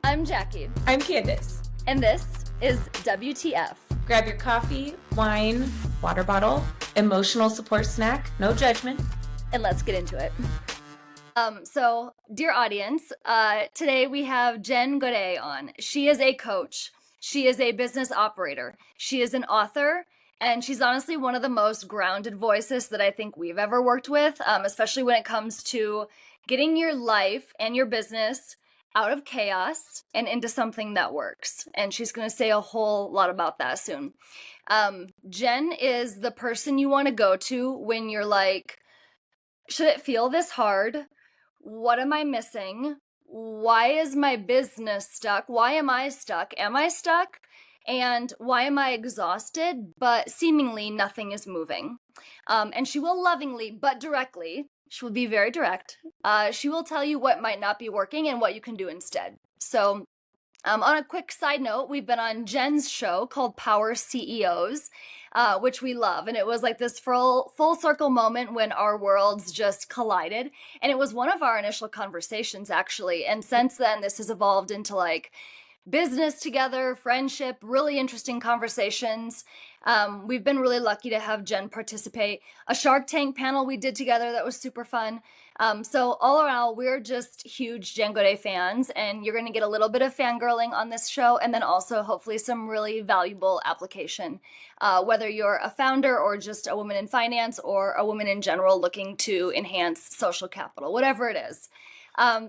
I'm Jackie, I'm Candace. and this is WTF. Grab your coffee, wine, water bottle, emotional support snack, no judgment. And let's get into it. So, dear audience, today we have Jen Gaudet on. She is a coach. She is a business operator. She is an author, and she's honestly one of the most grounded voices that I think we've ever worked with, especially when it comes to getting your life and your business out of chaos and into something that works. And she's going to say a whole lot about that soon. Jen is the person you want to go to when you're like, should it feel this hard? What am I missing? Why is my business stuck? Why am I stuck? Am I stuck? And why am I exhausted? But seemingly nothing is moving. And she will lovingly, but directly, she will be very direct. She will tell you what might not be working and what you can do instead. So, on a quick side note, we've been on Jen's show called Power CEOs, which we love. And it was like this full circle moment when our worlds just collided. And it was one of our initial conversations, actually. And since then, this has evolved into like business together, friendship, really interesting conversations. We've been really lucky to have Jen participate. A Shark Tank panel we did together that was super fun. So all around, we're just huge Jen Gaudet fans, and you're going to get a little bit of fangirling on this show, and then also hopefully some really valuable application, whether you're a founder or just a woman in finance or a woman in general looking to enhance social capital, whatever it is.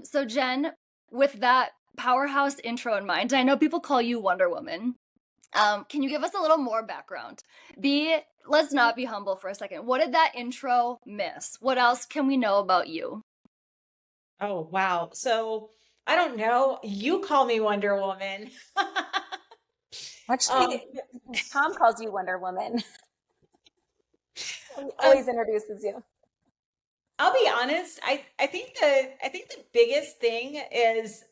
So Jen, with that powerhouse intro in mind, I know people call you Wonder Woman. Can you give us a little more background? Let's not be humble for a second. What did that intro miss? What else can we know about you? Oh, wow. So I don't know. You call me Wonder Woman. Um, Actually, Tom calls you Wonder Woman. He um, always introduces you. I'll be honest. I think the biggest thing is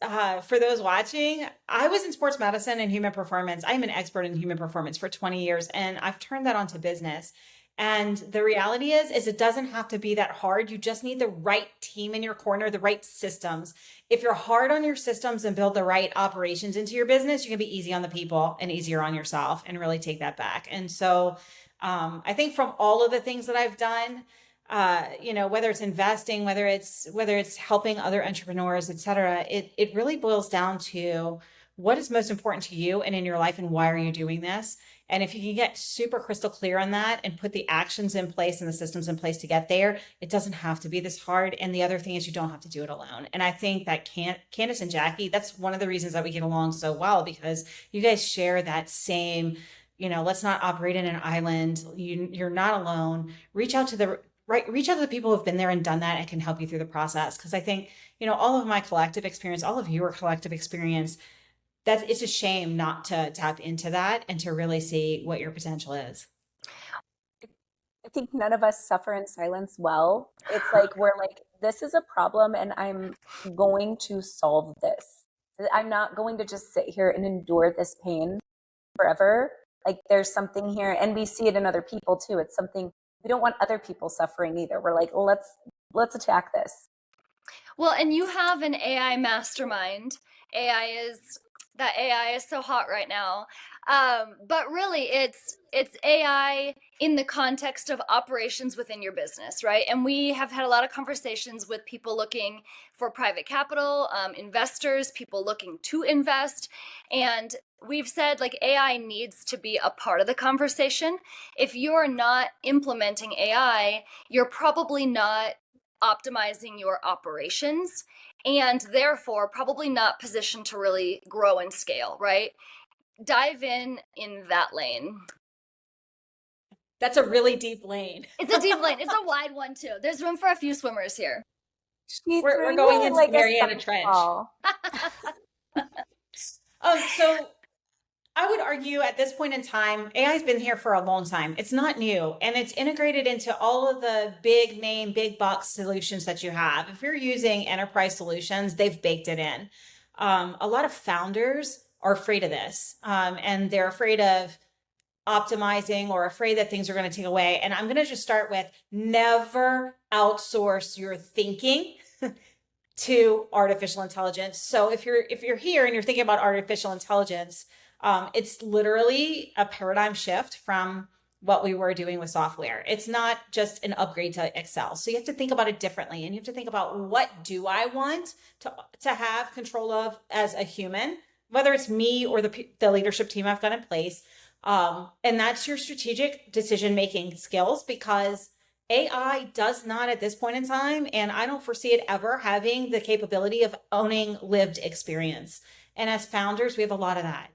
for those watching. I was in sports medicine and human performance. I'm an expert in human performance for 20 years, and I've turned that onto business. And the reality is it doesn't have to be that hard. You just need the right team in your corner, the right systems. If you're hard on your systems and build the right operations into your business, you can be easy on the people and easier on yourself and really take that back. And so I think from all of the things that I've done, whether it's investing, whether it's helping other entrepreneurs, et cetera, it really boils down to what is most important to you and in your life and why are you doing this? And if you can get super crystal clear on that and put the actions in place and the systems in place to get there, it doesn't have to be this hard. And the other thing is you don't have to do it alone. And I think that Candace and Jackie, that's one of the reasons that we get along so well, because you guys share that same, let's not operate in an island. You're not alone. Reach out to the people who've been there and done that and can help you through the process. Because I think, all of my collective experience, all of your collective experience, that it's a shame not to tap into that and to really see what your potential is. I think none of us suffer in silence well. It's like we're like, this is a problem and I'm going to solve this. I'm not going to just sit here and endure this pain forever. Like there's something here, and we see it in other people too. It's something we don't want other people suffering either. We're like, let's attack this. Well, and you have an AI mastermind. AI is so hot right now. But really it's AI in the context of operations within your business, right? And we have had a lot of conversations with people looking for private capital, investors, people looking to invest. And we've said like AI needs to be a part of the conversation. If you're not implementing AI, you're probably not optimizing your operations, and therefore probably not positioned to really grow and scale, right? Dive in that lane. That's a really deep lane. It's a deep lane. It's a wide one too. There's room for a few swimmers here. We're going into like Mariana Trench. So I would argue at this point in time, AI has been here for a long time. It's not new, and it's integrated into all of the big name, big box solutions that you have. If you're using enterprise solutions, they've baked it in. A lot of founders are afraid of this, and they're afraid of optimizing or afraid that things are going to take away. And I'm going to just start with never outsource your thinking to artificial intelligence. So if you're here and you're thinking about artificial intelligence, it's literally a paradigm shift from what we were doing with software. It's not just an upgrade to Excel. So you have to think about it differently, and you have to think about, what do I want to have control of as a human, whether it's me or the leadership team I've got in place. And that's your strategic decision-making skills, because AI does not at this point in time, and I don't foresee it ever having the capability of owning lived experience. And as founders, we have a lot of that.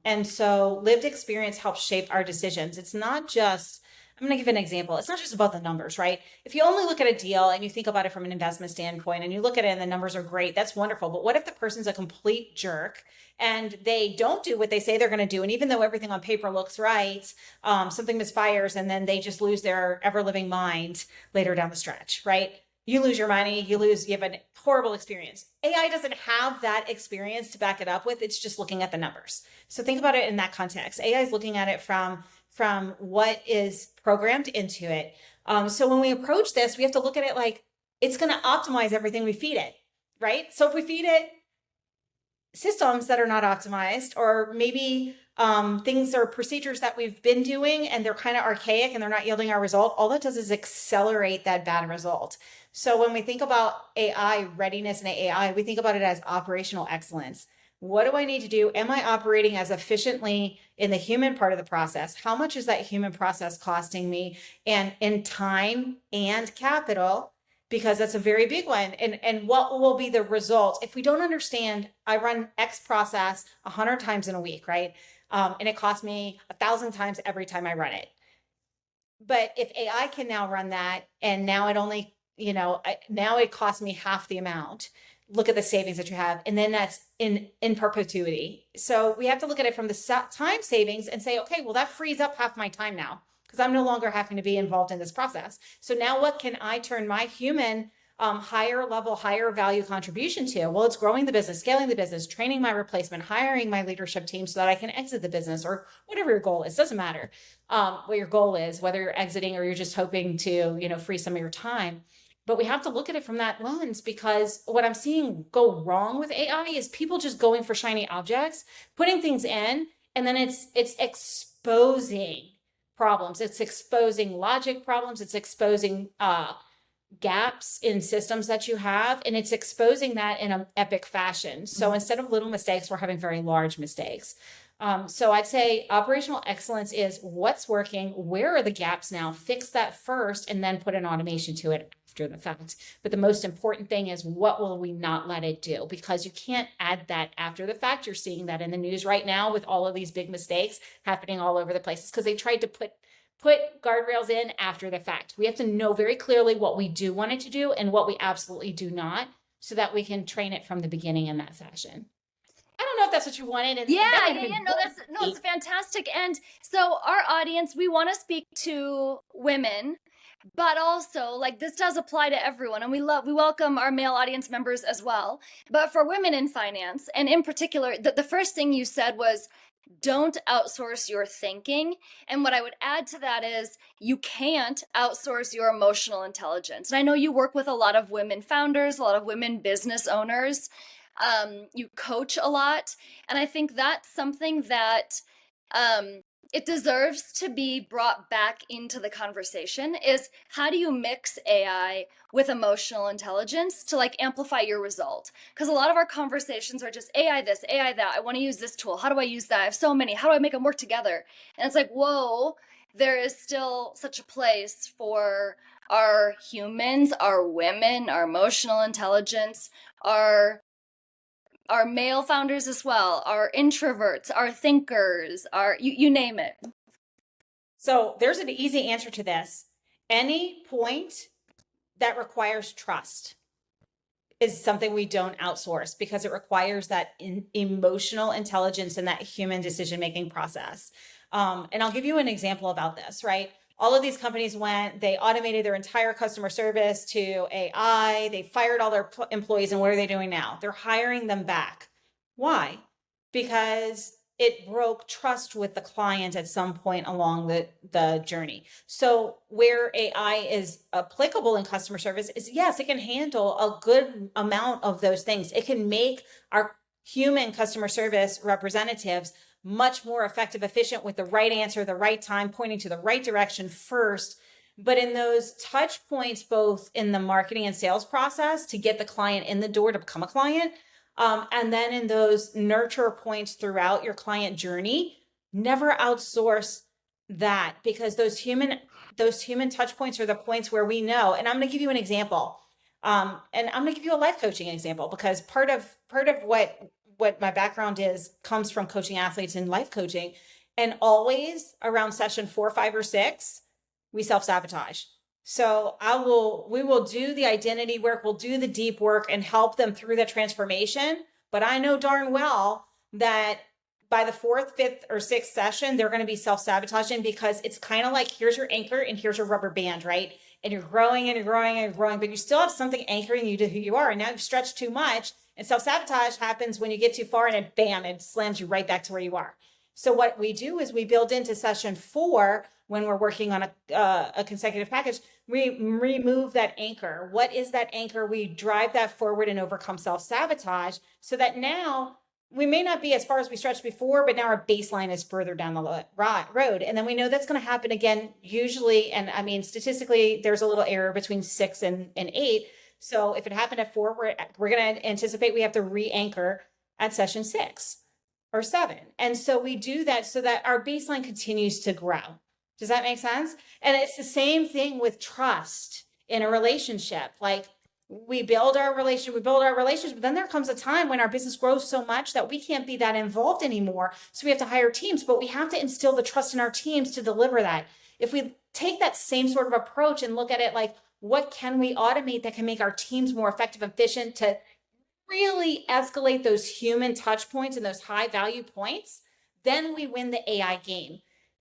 And so lived experience helps shape our decisions. It's not just, I'm going to give an example. It's not just about the numbers, right? If you only look at a deal and you think about it from an investment standpoint and you look at it and the numbers are great, that's wonderful. But what if the person's a complete jerk and they don't do what they say they're going to do? And even though everything on paper looks right, something misfires and then they just lose their ever living mind later down the stretch, right? You lose your money, you have a horrible experience. AI doesn't have that experience to back it up with. It's just looking at the numbers. So think about it in that context. AI is looking at it from what is programmed into it. So when we approach this, we have to look at it like it's going to optimize everything we feed it, right? So if we feed it systems that are not optimized, or maybe things or procedures that we've been doing and they're kind of archaic and they're not yielding our result, all that does is accelerate that bad result. So when we think about AI readiness and AI, we think about it as operational excellence. What do I need to do? Am I operating as efficiently in the human part of the process? How much is that human process costing me, and in time and capital? Because that's a very big one. And what will be the result? If we don't understand, I run X process 100 times in a week, right? And it costs me 1,000 times every time I run it. But if AI can now run that, and now it only, now it costs me half the amount. Look at the savings that you have. And then that's in perpetuity. So we have to look at it from the time savings and say, okay, well, that frees up half my time now, because I'm no longer having to be involved in this process. So now what can I turn my human higher level, higher value contribution to? Well, it's growing the business, scaling the business, training my replacement, hiring my leadership team so that I can exit the business, or whatever your goal is. Doesn't matter what your goal is, whether you're exiting or you're just hoping to, free some of your time. But we have to look at it from that lens, because what I'm seeing go wrong with AI is people just going for shiny objects, putting things in, and then it's exposing problems. It's exposing logic problems. It's exposing gaps in systems that you have, and it's exposing that in an epic fashion. So instead of little mistakes, we're having very large mistakes. So I'd say operational excellence is what's working, where are the gaps now, fix that first, and then put an automation to it after the fact. But the most important thing is, what will we not let it do? Because you can't add that after the fact. You're seeing that in the news right now with all of these big mistakes happening all over the place, because they tried to put guardrails in after the fact. We have to know very clearly what we do want it to do and what we absolutely do not, so that we can train it from the beginning in that fashion. I don't know if that's what you wanted. And no, it's fantastic. And so our audience, we want to speak to women, but also, like, this does apply to everyone, and we welcome our male audience members as well. But for women in finance, and in particular, the first thing you said was, don't outsource your thinking. And what I would add to that is, you can't outsource your emotional intelligence. And I know you work with a lot of women founders, a lot of women business owners. You coach a lot. And I think that's something that it deserves to be brought back into the conversation, is how do you mix AI with emotional intelligence to, like, amplify your result? Because a lot of our conversations are just AI this, AI that. I want to use this tool. How do I use that? I have so many. How do I make them work together? And it's like, whoa, there is still such a place for our humans, our women, our emotional intelligence, our male founders as well, our introverts, our thinkers, our you name it. So there's an easy answer to this. Any point that requires trust is something we don't outsource, because it requires that emotional intelligence and that human decision-making process. And I'll give you an example about this, right? All of these companies they automated their entire customer service to AI. They fired all their employees. And what are they doing now? They're hiring them back. Why? Because it broke trust with the client at some point along the journey. So where AI is applicable in customer service is, yes, it can handle a good amount of those things. It can make our human customer service representatives much more effective, efficient, with the right answer, the right time, pointing to the right direction first. But in those touch points, both in the marketing and sales process to get the client in the door to become a client, and then in those nurture points throughout your client journey, never outsource that, because those human touch points are the points where we know. And I'm going to give you an example. And I'm going to give you a life coaching example, because part of what my background is comes from coaching athletes in life coaching. And always around session 4, 5, or 6, we self-sabotage. So we will do the identity work, we'll do the deep work and help them through the transformation. But I know darn well that by the 4th, 5th, or 6th session, they're going to be self-sabotaging, because it's kind of like, here's your anchor and here's your rubber band, right? And you're growing and you're growing and you're growing, but you still have something anchoring you to who you are. And now you've stretched too much, and self-sabotage happens when you get too far, and it bam, it slams you right back to where you are. So what we do is we build into session 4, when we're working on a consecutive package, we remove that anchor. What is that anchor? We drive that forward and overcome self-sabotage, so that now we may not be as far as we stretched before, but now our baseline is further down the road. And then we know that's going to happen again, usually. And I mean, statistically, there's a little error between 6 and 8. So if it happened at 4, we're going to anticipate we have to re-anchor at session 6 or 7. And so we do that so that our baseline continues to grow. Does that make sense? And it's the same thing with trust in a relationship. Like, we build our relationship, but then there comes a time when our business grows so much that we can't be that involved anymore. So we have to hire teams, but we have to instill the trust in our teams to deliver that. If we take that same sort of approach and look at it like, what can we automate that can make our teams more effective and efficient to really escalate those human touch points and those high value points, then we win the AI game.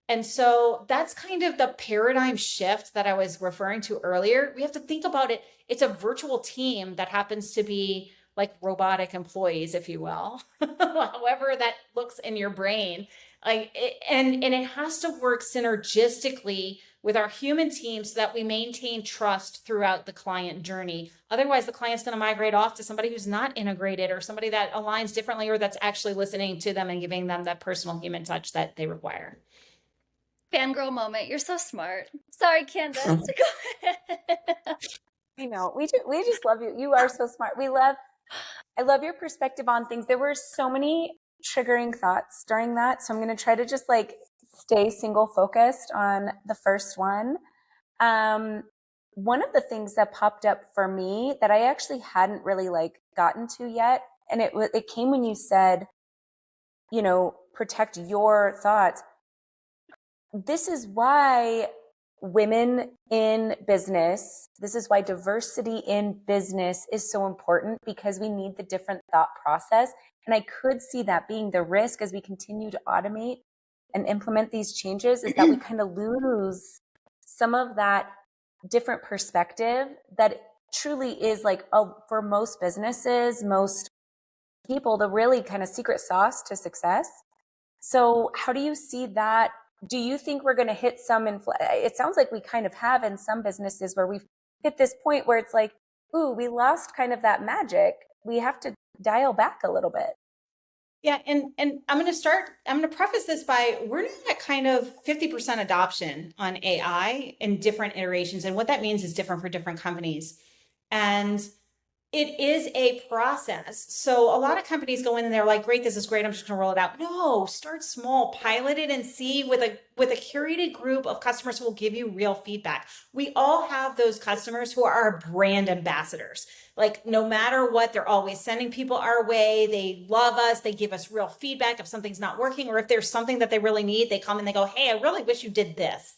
And so that's kind of the paradigm shift that I was referring to earlier. We have to think about it. It's a virtual team that happens to be like robotic employees, if you will, however that looks in your brain. And it has to work synergistically with our human team so that we maintain trust throughout the client journey. Otherwise, the client's going to migrate off to somebody who's not integrated, or somebody that aligns differently, or that's actually listening to them and giving them that personal human touch that they require. Fangirl moment. You're so smart. Sorry, Candace. Go ahead. I know. We just love you. You are so smart. I love your perspective on things. There were so many triggering thoughts during that. So I'm going to try to just like stay single focused on the first one. One of the things that popped up for me that I actually hadn't really like gotten to yet, and it came when you said, protect your thoughts. This is why women in business, this is why diversity in business is so important, because we need the different thought process. And I could see that being the risk as we continue to automate and implement these changes, is that we kind of lose some of that different perspective that truly is like, for most businesses, most people, the really kind of secret sauce to success. So how do you see that? Do you think we're going to hit some it sounds like we kind of have in some businesses where we've hit this point where it's like, ooh, we lost kind of that magic. We have to dial back a little bit. Yeah. And I'm going to preface this by, we're now at kind of 50% adoption on AI in different iterations. And what that means is different for different companies. And it is a process. So a lot of companies go in and they're like, great, this is great, I'm just going to roll it out. No, start small, pilot it, and see with a curated group of customers who will give you real feedback. We all have those customers who are our brand ambassadors. Like, no matter what, they're always sending people our way. They love us. They give us real feedback if something's not working, or if there's something that they really need, they come and they go, hey, I really wish you did this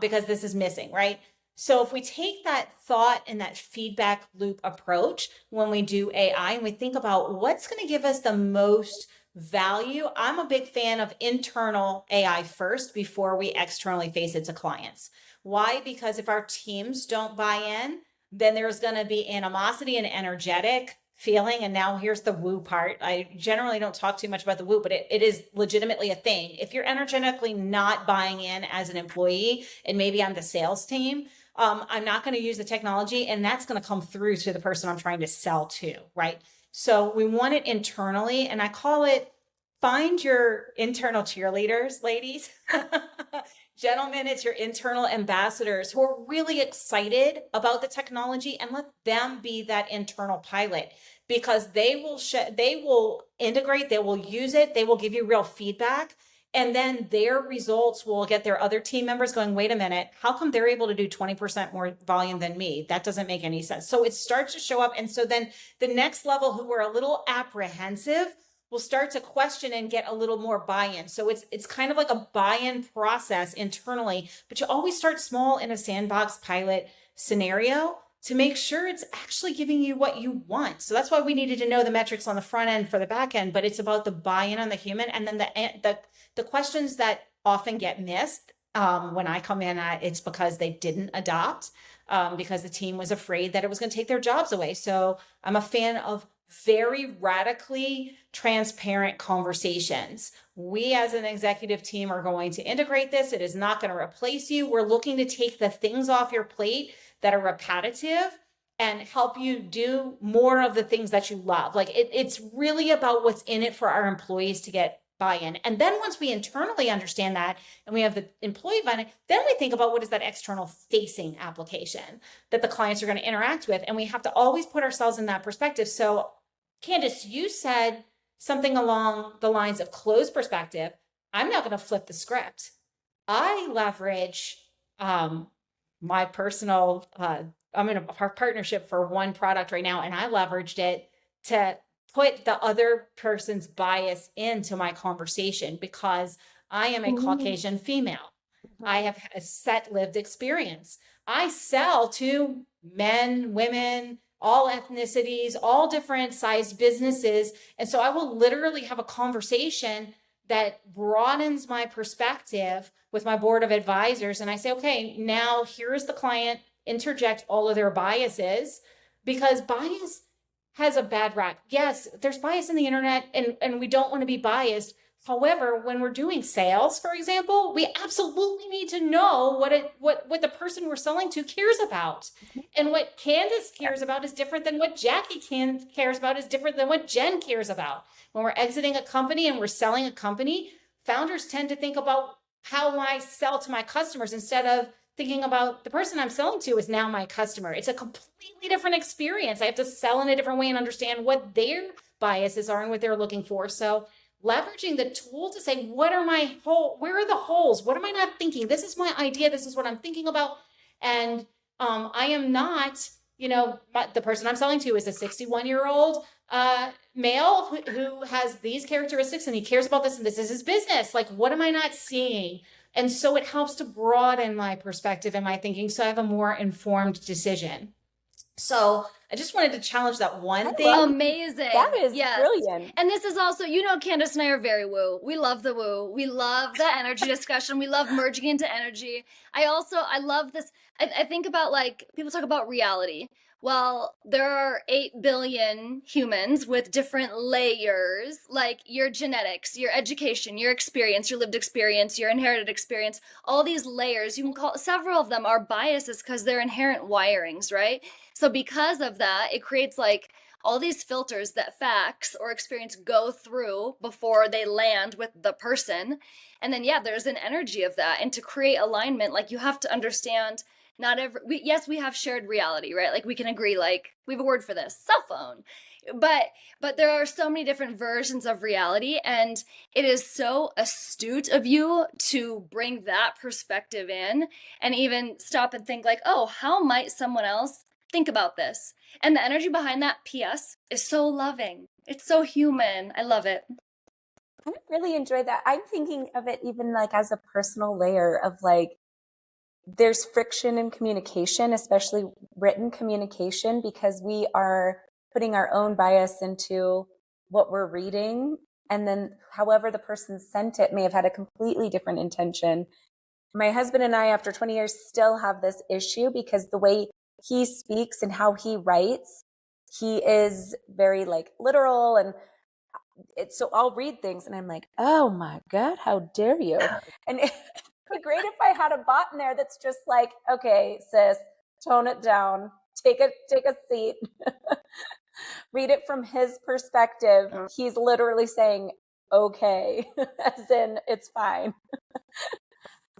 because this is missing, right? So if we take that thought and that feedback loop approach when we do AI, and we think about what's going to give us the most value, I'm a big fan of internal AI first before we externally face it to clients. Why? Because if our teams don't buy in, then there's going to be animosity and energetic feeling. And now here's the woo part. I generally don't talk too much about the woo, but it is legitimately a thing. If you're energetically not buying in as an employee, and maybe I'm the sales team, I'm not going to use the technology, and that's going to come through to the person I'm trying to sell to, right? So we want it internally, and I call it find your internal cheerleaders, ladies. Gentlemen, it's your internal ambassadors who are really excited about the technology, and let them be that internal pilot, because they will integrate, they will use it, they will give you real feedback. And then their results will get their other team members going, wait a minute, how come they're able to do 20% more volume than me? That doesn't make any sense. So it starts to show up. And so then the next level, who were a little apprehensive, will start to question and get a little more buy-in. So it's kind of like a buy-in process internally, but you always start small in a sandbox pilot scenario to make sure it's actually giving you what you want. So that's why we needed to know the metrics on the front end for the back end, but it's about the buy-in on the human. And then the questions that often get missed when I come in, it's because they didn't adopt, because the team was afraid that it was going to take their jobs away. So I'm a fan of very radically transparent conversations. We as an executive team are going to integrate this. It is not going to replace you. We're looking to take the things off your plate that are repetitive and help you do more of the things that you love. Like it's really about what's in it for our employees to get buy-in. And then once we internally understand that and we have the employee buy-in, then we think about what is that external facing application that the clients are going to interact with. And we have to always put ourselves in that perspective. So Candace, you said something along the lines of closed perspective. I'm not going to flip the script. I leverage my personal, I'm in a partnership for one product right now, and I leveraged it to put the other person's bias into my conversation, because I am a Caucasian female. I have a set lived experience. I sell to men, women, all ethnicities, all different sized businesses. And so I will literally have a conversation that broadens my perspective with my board of advisors. And I say, okay, now here's the client, interject all of their biases, because bias has a bad rap. Yes, there's bias in the internet, and we don't want to be biased. However, when we're doing sales, for example, we absolutely need to know what the person we're selling to cares about. And what Candace cares about is different than what Jackie cares about, is different than what Jen cares about. When we're exiting a company and we're selling a company, founders tend to think about how I sell to my customers instead of thinking about the person I'm selling to is now my customer. It's a completely different experience. I have to sell in a different way and understand what their biases are and what they're looking for. So leveraging the tool to say, where are the holes? What am I not thinking? This is my idea. This is what I'm thinking about. And I am not, the person I'm selling to is a 61-year-old male who has these characteristics, and he cares about this, and this is his business. Like, what am I not seeing? And so it helps to broaden my perspective and my thinking, so I have a more informed decision. So I just wanted to challenge that one thing. Amazing. That is yes. brilliant. And this is also, Candace and I are very woo. We love the woo. We love the energy discussion. We love merging into energy. I love this. I think about, like, people talk about reality. Well, there are 8 billion humans with different layers, like your genetics, your education, your experience, your lived experience, your inherited experience, all these layers. You can call several of them are biases because they're inherent wirings, right? So because of that, it creates like all these filters that facts or experience go through before they land with the person. And then, there's an energy of that. And to create alignment, like, you have to understand we have shared reality, right? Like, we can agree, like, we have a word for this, cell phone. But there are so many different versions of reality, and it is so astute of you to bring that perspective in and even stop and think, like, oh, how might someone else think about this? And the energy behind that PS is so loving. It's so human. I love it. I really enjoy that. I'm thinking of it even like as a personal layer of, like, there's friction in communication, especially written communication, because we are putting our own bias into what we're reading. And then however the person sent it may have had a completely different intention. My husband and I, after 20 years, still have this issue because the way he speaks and how he writes, he is very like literal, and so I'll read things and I'm like, oh my God, how dare you? And it'd be great if I had a bot in there that's just like, okay, sis, tone it down, take a seat, read it from his perspective. He's literally saying, okay, as in it's fine.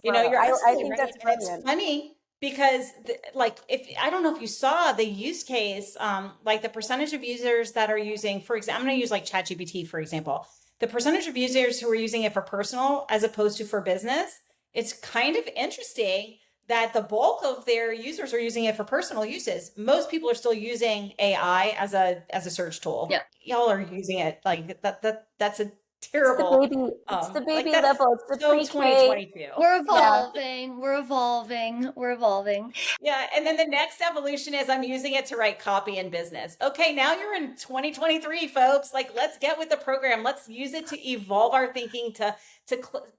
You're I absolutely think right. that's And it's brilliant. funny because like, if I don't know if you saw the use case, like the percentage of users that are using, for example, I'm going to use like ChatGPT, for example, the percentage of users who are using it for personal as opposed to for business. It's kind of interesting that the bulk of their users are using it for personal uses. Most people are still using AI as a search tool. Yeah. Y'all are using it like that's a It's terrible, the like baby that's level. It's the so pre-K. 2022. We're Yeah. evolving. We're evolving. We're evolving. Yeah, and then the next evolution is I'm using it to write copy in business. Okay, now you're in 2023, folks. Like, let's get with the program. Let's use it to evolve our thinking, to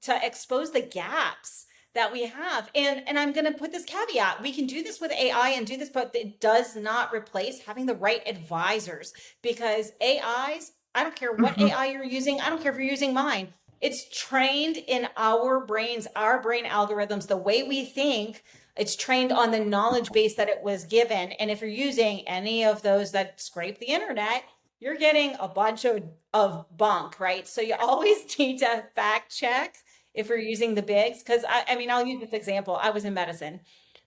expose the gaps that we have. And I'm going to put this caveat: we can do this with AI and do this, but it does not replace having the right advisors, because AIs. I don't care what AI you're using. I don't care if you're using mine. It's trained in our brains, our brain algorithms, the way we think. It's trained on the knowledge base that it was given. And if you're using any of those that scrape the internet, you're getting a bunch of bunk, right? So you always need to fact check if you're using the bigs. Because I mean, I'll use this example. I was in medicine.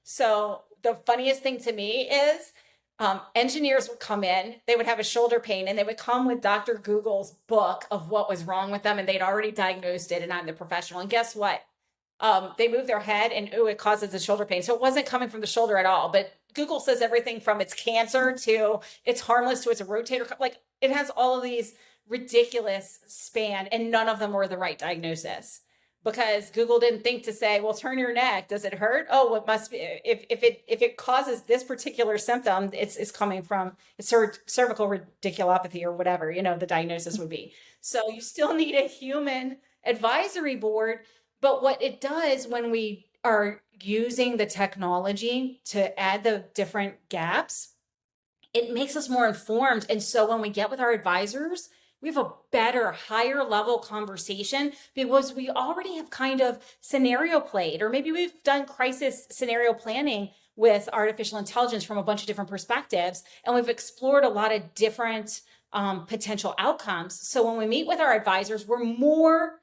So the funniest thing to me is engineers would come in, they would have a shoulder pain, and they would come with Dr. Google's book of what was wrong with them, and they'd already diagnosed it, and I'm the professional. And guess what? They move their head and it causes a shoulder pain. So it wasn't coming from the shoulder at all. But Google says everything from it's cancer to it's harmless to it's a rotator. Like, it has all of these ridiculous span, and none of them were the right diagnosis, because Google didn't think to say, well, turn your neck. Does it hurt? Oh, it must be. If it causes this particular symptom, it's coming from cervical radiculopathy or whatever, the diagnosis would be. So you still need a human advisory board. But what it does when we are using the technology to add the different gaps, it makes us more informed. And so when we get with our advisors, we have a better, higher level conversation, because we already have kind of scenario played, or maybe we've done crisis scenario planning with artificial intelligence from a bunch of different perspectives. And we've explored a lot of different potential outcomes. So when we meet with our advisors, we're more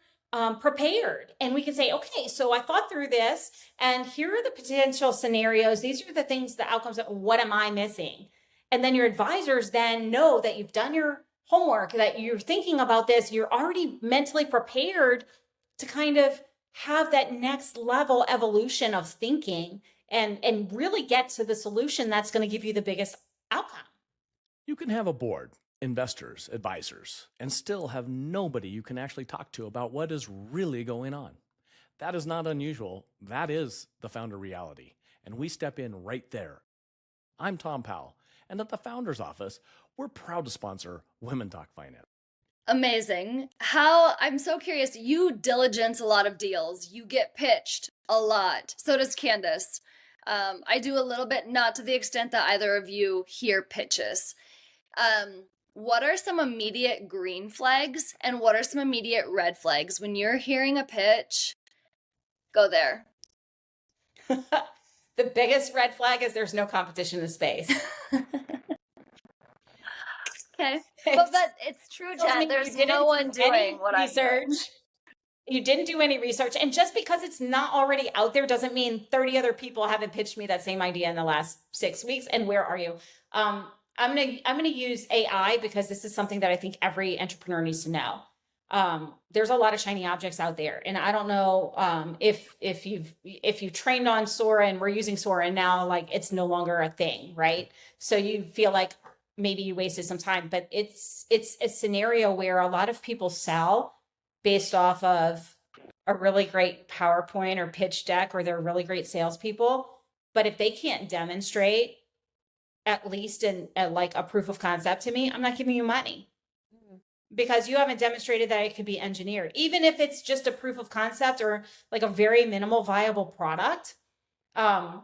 prepared, and we can say, okay, so I thought through this, and here are the potential scenarios. These are the things, the outcomes. What am I missing? And then your advisors then know that you've done your homework, that you're thinking about this. You're already mentally prepared to kind of have that next level evolution of thinking and really get to the solution that's going to give you the biggest outcome. You can have a board, investors, advisors, and still have nobody you can actually talk to about what is really going on. That is not unusual. That is the founder reality. And we step in right there. I'm Tom Powell, and at the Founders Office, we're proud to sponsor Women Talk Finance. Amazing. I'm so curious, you diligence a lot of deals. You get pitched a lot. So does Candace. I do a little bit, not to the extent that either of you hear pitches. What are some immediate green flags and what are some immediate red flags when you're hearing a pitch? Go there. The biggest red flag is there's no competition in the space. Okay. But it's true, Jen. There's no one doing what I'm doing. You didn't do any research. And just because it's not already out there doesn't mean 30 other people haven't pitched me that same idea in the last 6 weeks. And where are you? I'm gonna use AI because this is something that I think every entrepreneur needs to know. There's a lot of shiny objects out there, and I don't know if you've trained on Sora and we're using Sora and now like it's no longer a thing, right? So you feel like maybe you wasted some time, but it's a scenario where a lot of people sell based off of a really great PowerPoint or pitch deck, or they're really great salespeople, but if they can't demonstrate at least in like a proof of concept to me, I'm not giving you money, because you haven't demonstrated that it could be engineered. Even if it's just a proof of concept or like a very minimal viable product, I'm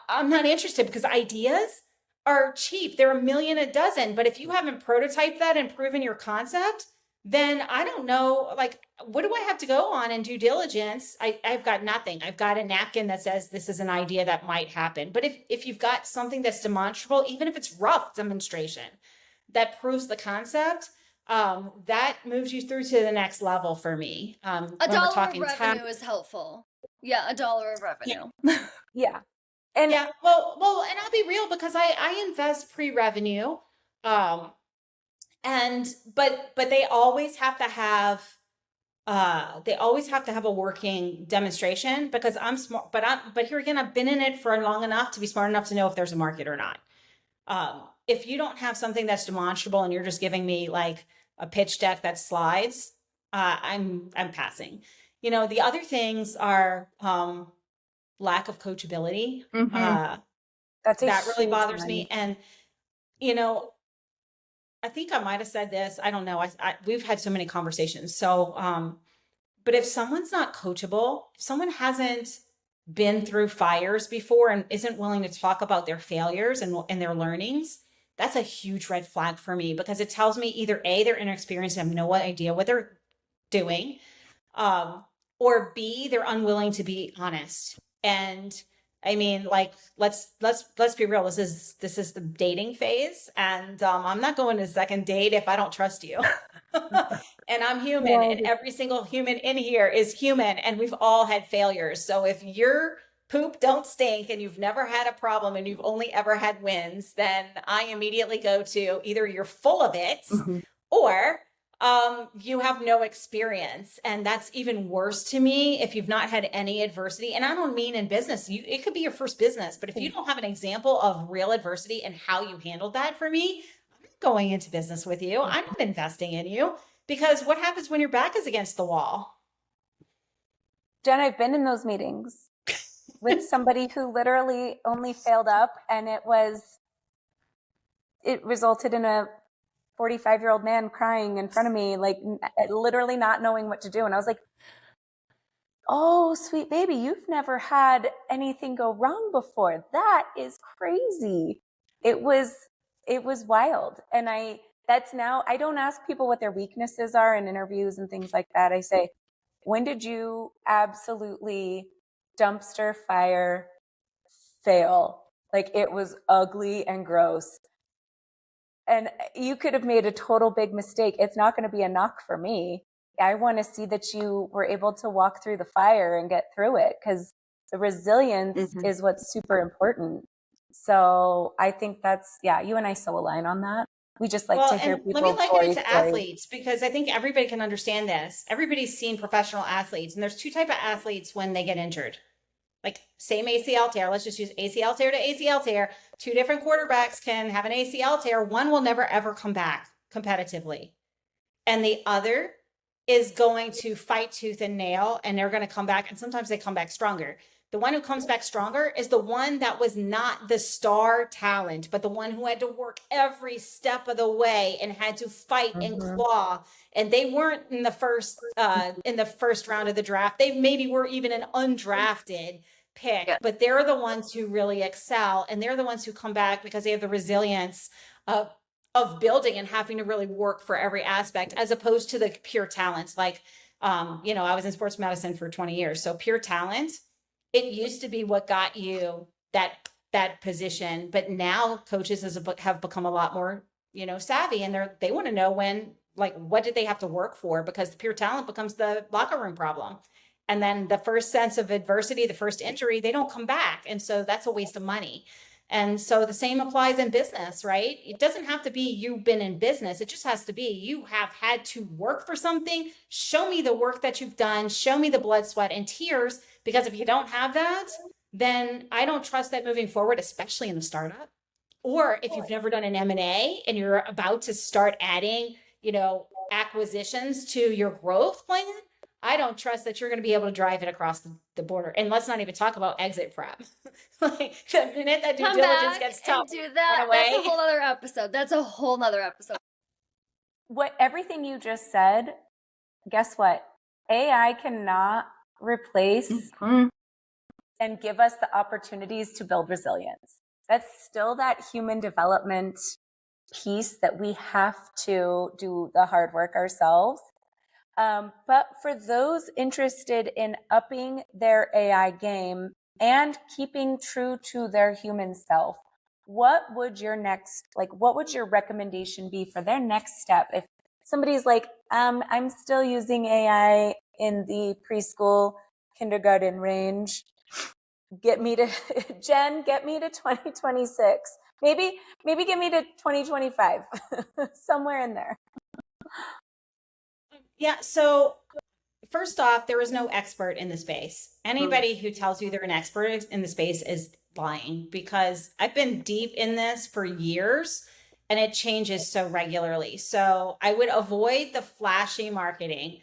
not interested, because ideas are cheap. They're a million a dozen. But if you haven't prototyped that and proven your concept, then I don't know, like, what do I have to go on in due diligence? I've got nothing. I've got a napkin that says this is an idea that might happen. But if you've got something that's demonstrable, even if it's rough demonstration, that proves the concept, that moves you through to the next level for me. A When we're dollar of talking revenue is helpful. Yeah, a dollar of revenue. Yeah. And yeah, well, and I'll be real because I invest pre-revenue, but they always have to have a working demonstration because I'm smart. But here again, I've been in it for long enough to be smart enough to know if there's a market or not. If you don't have something that's demonstrable and you're just giving me like a pitch deck that slides, I'm passing. You know, the other things are lack of coachability. That really bothers me. And, you know, I think I might have said this. I don't know. We've had so many conversations. So, but if someone's not coachable, if someone hasn't been through fires before and isn't willing to talk about their failures and their learnings, that's a huge red flag for me because it tells me either A, they're inexperienced and have no idea what they're doing, or B, they're unwilling to be honest. And I mean, like, let's be real. This is the dating phase, and I'm not going to second date if I don't trust you. And I'm human, and every single human in here is human, and we've all had failures. So if your poop don't stink and you've never had a problem and you've only ever had wins, then I immediately go to either you're full of it or you have no experience. And that's even worse to me if you've not had any adversity. And I don't mean in business, it could be your first business, but if you don't have an example of real adversity and how you handled that, for me, I'm not going into business with you. I'm not investing in you because what happens when your back is against the wall? Jen, I've been in those meetings with somebody who literally only failed up, and it resulted in a 45-year-old man crying in front of me, like literally not knowing what to do. And I was like, oh, sweet baby, you've never had anything go wrong before. That is crazy. It was wild. And I don't ask people what their weaknesses are in interviews and things like that. I say, when did you absolutely dumpster fire fail? Like it was ugly and gross. And you could have made a total big mistake. It's not going to be a knock for me. I want to see that you were able to walk through the fire and get through it, because the resilience is what's super important. So I think that's, you and I so align on that. We just like to hear people. Let me liken it to athletes, because I think everybody can understand this. Everybody's seen professional athletes, and there's two types of athletes when they get injured. Like same ACL tear. Let's just use ACL tear to ACL tear. Two different quarterbacks can have an ACL tear. One will never, ever come back competitively. And the other is going to fight tooth and nail, and they're going to come back. And sometimes they come back stronger. The one who comes back stronger is the one that was not the star talent, but the one who had to work every step of the way and had to fight and claw. And they weren't in the first round of the draft. They maybe were even an undrafted pick, but they're the ones who really excel. And they're the ones who come back because they have the resilience of building and having to really work for every aspect, as opposed to the pure talents. Like, I was in sports medicine for 20 years. So pure talent, it used to be what got you that position, but now coaches have become a lot more, savvy, and they want to know what did they have to work for, because the pure talent becomes the locker room problem. And then the first sense of adversity, the first injury, they don't come back. And so that's a waste of money. And so the same applies in business, right? It doesn't have to be you've been in business. It just has to be you have had to work for something. Show me the work that you've done. Show me the blood, sweat, and tears. Because if you don't have that, then I don't trust that moving forward, especially in a startup. Or if you've never done an M&A and you're about to start adding, acquisitions to your growth plan, I don't trust that you're going to be able to drive it across the border. And let's not even talk about exit prep. Like the minute that due diligence gets tough, do that. That's a whole other episode. That's a whole nother episode. Everything you just said, guess what? AI cannot replace and give us the opportunities to build resilience. That's still that human development piece that we have to do the hard work ourselves. But for those interested in upping their AI game and keeping true to their human self, what would your recommendation be for their next step? If somebody's like, I'm still using AI in the preschool, kindergarten range, get me to Jen, get me to 2026. Maybe get me to 2025, somewhere in there. Yeah. So first off, there is no expert in the space. Anybody who tells you they're an expert in the space is lying, because I've been deep in this for years and it changes so regularly. So I would avoid the flashy marketing.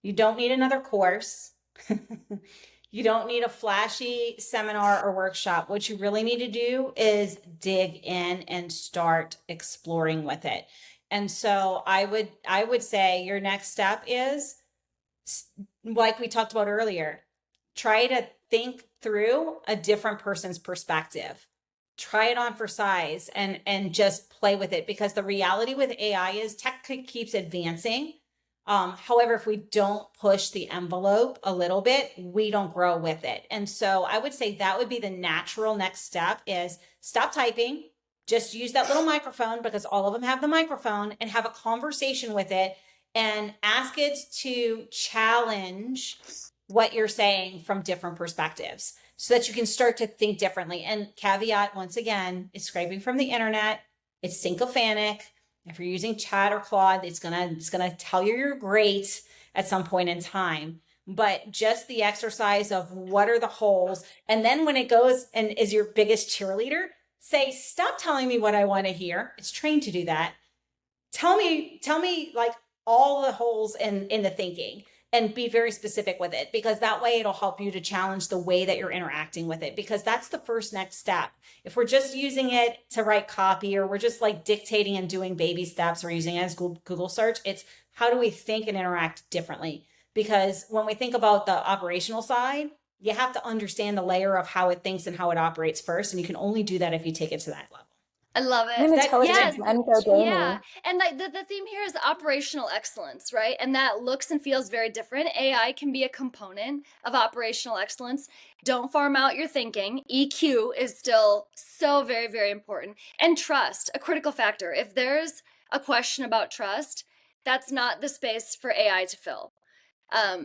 You don't need another course. You don't need a flashy seminar or workshop. What you really need to do is dig in and start exploring with it. And so I would say your next step is, like we talked about earlier, try to think through a different person's perspective. Try it on for size and just play with it, because the reality with AI is tech keeps advancing. However, if we don't push the envelope a little bit, we don't grow with it. And so I would say that would be the natural next step, is stop typing. Just use that little microphone, because all of them have the microphone, and have a conversation with it and ask it to challenge what you're saying from different perspectives, so that you can start to think differently. And caveat, once again, it's scraping from the internet. It's sycophanic. If you're using Chat or Claude, it's gonna tell you you're great at some point in time. But just the exercise of what are the holes, and then when it goes and is your biggest cheerleader, say, stop telling me what I want to hear. It's trained to do that. Tell me like all the holes in the thinking, and be very specific with it, because that way it'll help you to challenge the way that you're interacting with it, because that's the first next step. If we're just using it to write copy, or we're just like dictating and doing baby steps, or using it as Google search, it's how do we think and interact differently? Because when we think about the operational side, you have to understand the layer of how it thinks and how it operates first. And you can only do that if you take it to that level. I love it. I'm going to tell it Yes. Jen Gaudet. Yeah. And like the theme here is operational excellence, right? And that looks and feels very different. AI can be a component of operational excellence. Don't farm out your thinking. EQ is still so very, very important. And trust, a critical factor. If there's a question about trust, that's not the space for AI to fill.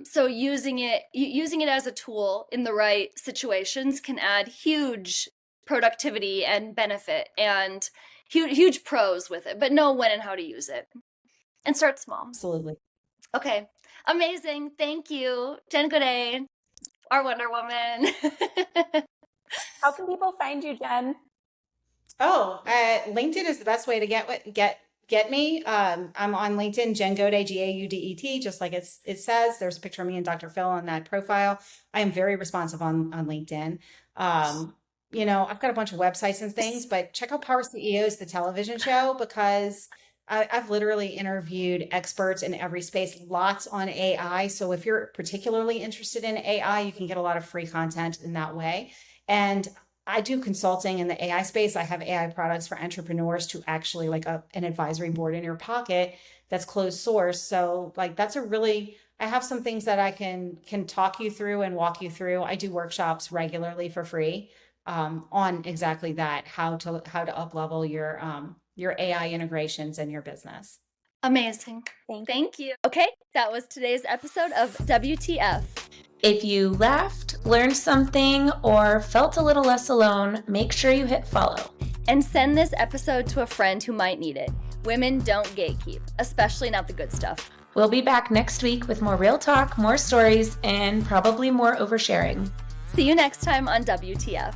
So using it as a tool in the right situations can add huge productivity and benefit, and huge pros with it, but know when and how to use it, and start small. Absolutely. Okay. Amazing. Thank you, Jen Gaudet, our Wonder Woman. How can people find you, Jen? LinkedIn is the best way to get me. I'm on LinkedIn, Jen Gaudet, Gaudet, just like it says. There's a picture of me and Dr. Phil on that profile. I am very responsive on LinkedIn. I've got a bunch of websites and things, but check out Power CEOs, the television show, because I've literally interviewed experts in every space, lots on AI. So if you're particularly interested in AI, you can get a lot of free content in that way. And I do consulting in the AI space. I have AI products for entrepreneurs to actually like an advisory board in your pocket that's closed source. So like I have some things that I can talk you through and walk you through. I do workshops regularly for free on exactly that, how to up level your AI integrations in your business. Amazing. Thank you. Okay, that was today's episode of WTF. If you laughed, learned something, or felt a little less alone, make sure you hit follow. And send this episode to a friend who might need it. Women don't gatekeep, especially not the good stuff. We'll be back next week with more real talk, more stories, and probably more oversharing. See you next time on WTF.